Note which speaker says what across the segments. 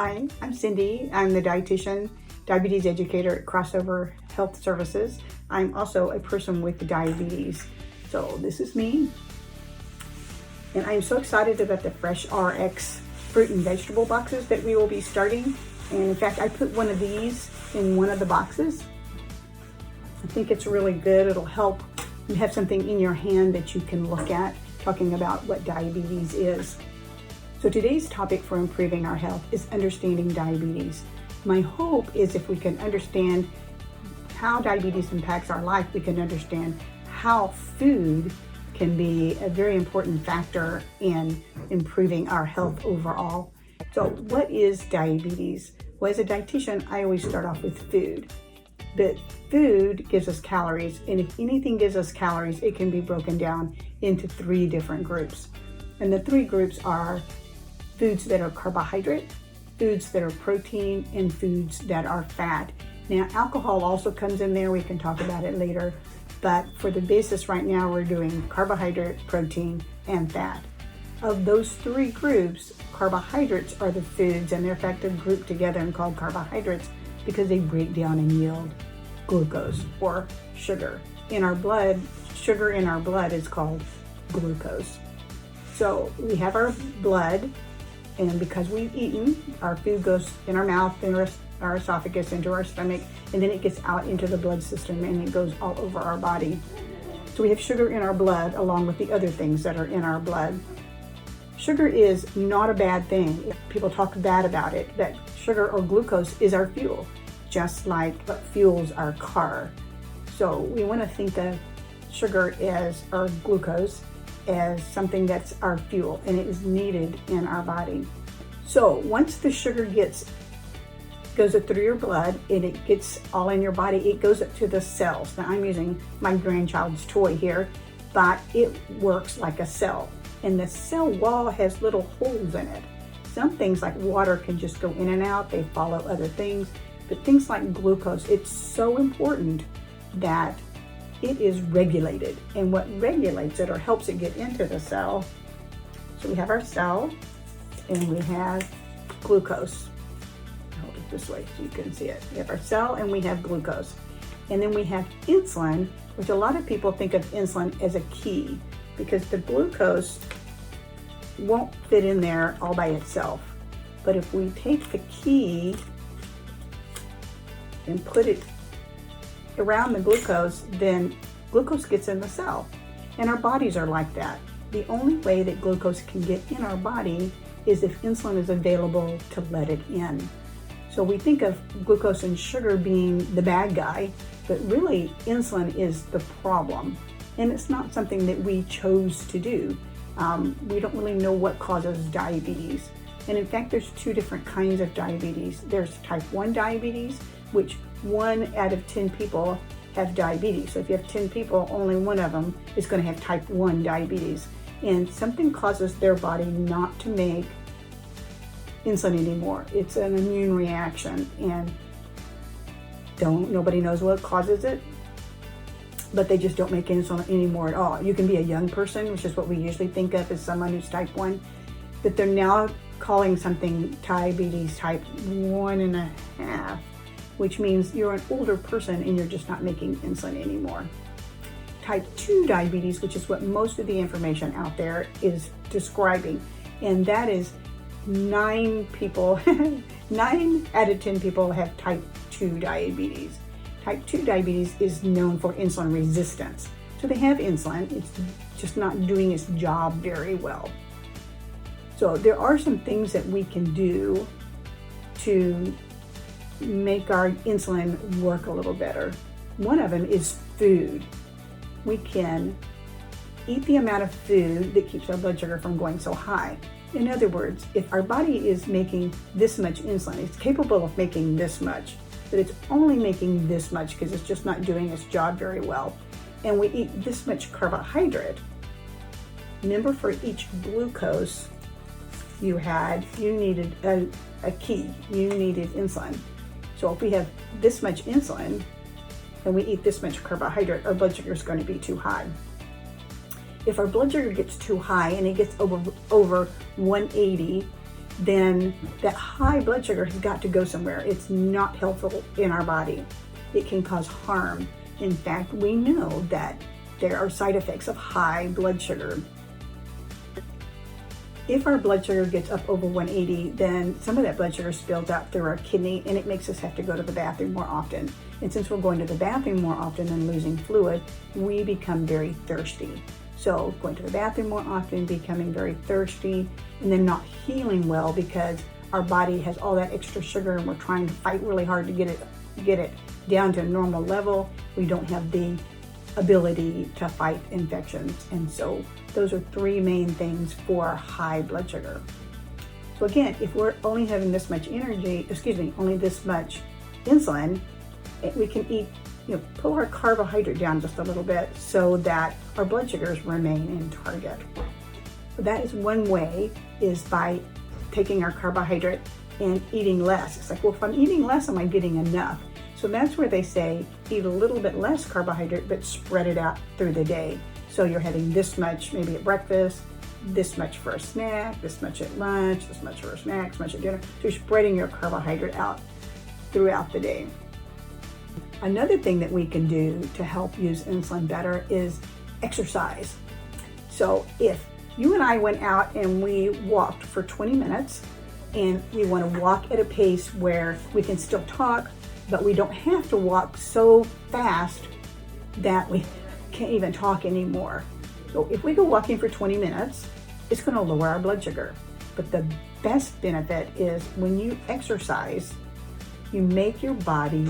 Speaker 1: Hi, I'm Cyndi. I'm the Dietitian, Diabetes Educator at Crossover Health Services. I'm also a person with diabetes. So this is me. And I'm so excited about the FreshRx fruit and vegetable boxes that we will be starting. And in fact, I put one of these in one of the boxes. I think it's really good. It'll help you have something in your hand that you can look at, talking about what diabetes is. So today's topic for improving our health is understanding diabetes. My hope is if we can understand how diabetes impacts our life, we can understand how food can be a very important factor in improving our health overall. So what is diabetes? Well, as a dietitian, I always start off with food. But food gives us calories, and if anything gives us calories, it can be broken down into 3 different groups. And the 3 groups are foods that are carbohydrate, foods that are protein, and foods that are fat. Now, alcohol also comes in there. We can talk about it later. But for the basis right now, we're doing carbohydrate, protein, and fat. Of those 3 groups, carbohydrates are the foods, and they're in fact they're grouped together and called carbohydrates because they break down and yield glucose or sugar. In our blood, sugar in our blood is called glucose. So we have our blood, and because we've eaten, our food goes in our mouth, in our esophagus, into our stomach, and then it gets out into the blood system and it goes all over our body. So we have sugar in our blood along with the other things that are in our blood. Sugar is not a bad thing. People talk bad about it, but sugar or glucose is our fuel, just like what fuels our car. So we want to think of sugar as our glucose as something that's our fuel, and it is needed in our body. So once the sugar goes up through your blood and it gets all in your body, it goes up to the cells. Now I'm using my grandchild's toy here, but it works like a cell. And the cell wall has little holes in it. Some things like water can just go in and out, they follow other things, but things like glucose, it's so important that it is regulated. And what regulates it or helps it get into the cell, so we have our cell and we have glucose. I'll hold it this way so you can see it. We have our cell and we have glucose. And then we have insulin, which a lot of people think of insulin as a key because the glucose won't fit in there all by itself. But if we take the key and put it around the glucose, then glucose gets in the cell. And our bodies are like that. The only way that glucose can get in our body is if insulin is available to let it in. So we think of glucose and sugar being the bad guy, but really insulin is the problem. And it's not something that we chose to do. We don't really know what causes diabetes. And in fact, there's 2 different kinds of diabetes. There's type 1 diabetes, which 1 out of 10 people have diabetes. So if you have 10 people, only 1 of them is going to have type 1 diabetes. And something causes their body not to make insulin anymore. It's an immune reaction, and nobody knows what causes it, but they just don't make insulin anymore at all. You can be a young person, which is what we usually think of as someone who's type 1, but they're now calling something diabetes type 1.5, which means you're an older person and you're just not making insulin anymore. Type 2 diabetes, which is what most of the information out there is describing, and that is 9 out of 10 people have type 2 diabetes. Type 2 diabetes is known for insulin resistance. So they have insulin, it's just not doing its job very well. So there are some things that we can do to make our insulin work a little better. One of them is food. We can eat the amount of food that keeps our blood sugar from going so high. In other words, if our body is making this much insulin, it's capable of making this much, but it's only making this much because it's just not doing its job very well. And we eat this much carbohydrate. Remember, for each glucose you needed a key, you needed insulin. So if we have this much insulin and we eat this much carbohydrate, our blood sugar is going to be too high. If our blood sugar gets too high and it gets over 180, then that high blood sugar has got to go somewhere. It's not helpful in our body. It can cause harm. In fact, we know that there are side effects of high blood sugar. If our blood sugar gets up over 180, then some of that blood sugar spills out through our kidney and it makes us have to go to the bathroom more often. And since we're going to the bathroom more often and losing fluid, we become very thirsty. So going to the bathroom more often, becoming very thirsty, and then not healing well because our body has all that extra sugar and we're trying to fight really hard to get it down to a normal level. We don't have the ability to fight infections. And so those are three main things for high blood sugar. So again, if we're only having this much only this much insulin, we can eat, pull our carbohydrate down just a little bit so that our blood sugars remain in target. So that is one way, is by taking our carbohydrate and eating less. It's like, well, if I'm eating less, am I getting enough? So that's where they say eat a little bit less carbohydrate, but spread it out through the day. So you're having this much maybe at breakfast, this much for a snack, this much at lunch, this much for a snack, this much at dinner. So you're spreading your carbohydrate out throughout the day. Another thing that we can do to help use insulin better is exercise. So if you and I went out and we walked for 20 minutes, and we want to walk at a pace where we can still talk, but we don't have to walk so fast that we can't even talk anymore. So if we go walking for 20 minutes, it's going to lower our blood sugar. But the best benefit is when you exercise, you make your body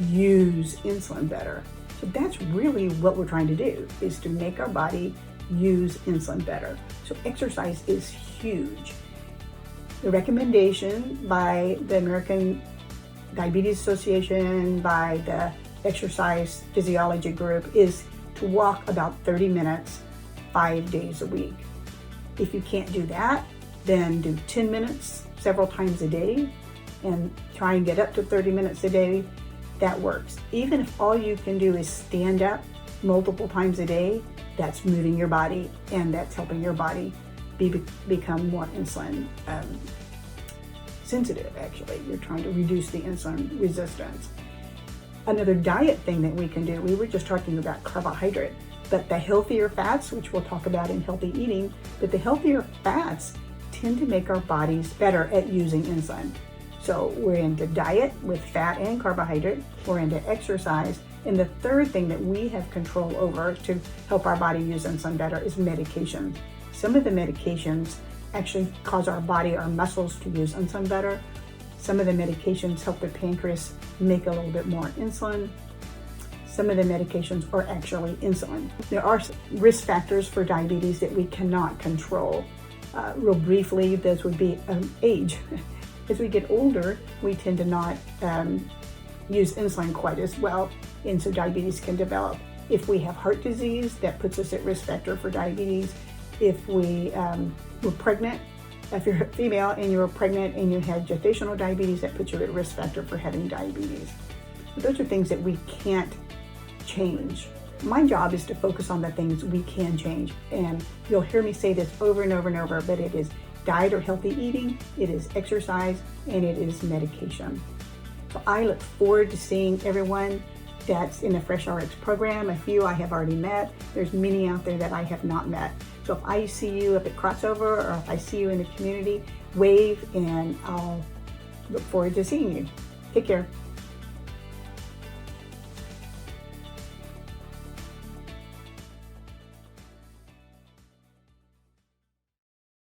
Speaker 1: use insulin better. So that's really what we're trying to do, is to make our body use insulin better. So exercise is huge. The recommendation by the American Diabetes Association, by the Exercise Physiology Group, is to walk about 30 minutes 5 days a week. If you can't do that, then do 10 minutes several times a day and try and get up to 30 minutes a day. That works. Even if all you can do is stand up multiple times a day, that's moving your body and that's helping your body become more insulin sensitive. Actually, you're trying to reduce the insulin resistance. Another diet thing that we can do, we were just talking about carbohydrate, but the healthier fats, which we'll talk about in healthy eating, but the healthier fats tend to make our bodies better at using insulin. So we're into diet with fat and carbohydrate, we're into exercise, and the third thing that we have control over to help our body use insulin better is medication. Some of the medications actually cause our body, our muscles, to use insulin better. Some of the medications help the pancreas make a little bit more insulin. Some of the medications are actually insulin. There are risk factors for diabetes that we cannot control. Real briefly, those would be age. As we get older, we tend to not use insulin quite as well, and so diabetes can develop. If we have heart disease, that puts us at risk factor for diabetes. If we were pregnant, if you're a female and you were pregnant and you had gestational diabetes, that puts you at risk factor for having diabetes. So those are things that we can't change. My job is to focus on the things we can change, and you'll hear me say this over and over and over, but it is diet or healthy eating, it is exercise, and it is medication. So I look forward to seeing everyone that's in the FreshRx program. A few I have already met. There's many out there that I have not met. So if I see you up at Crossover, or if I see you in the community, wave, and I'll look forward to seeing you. Take care.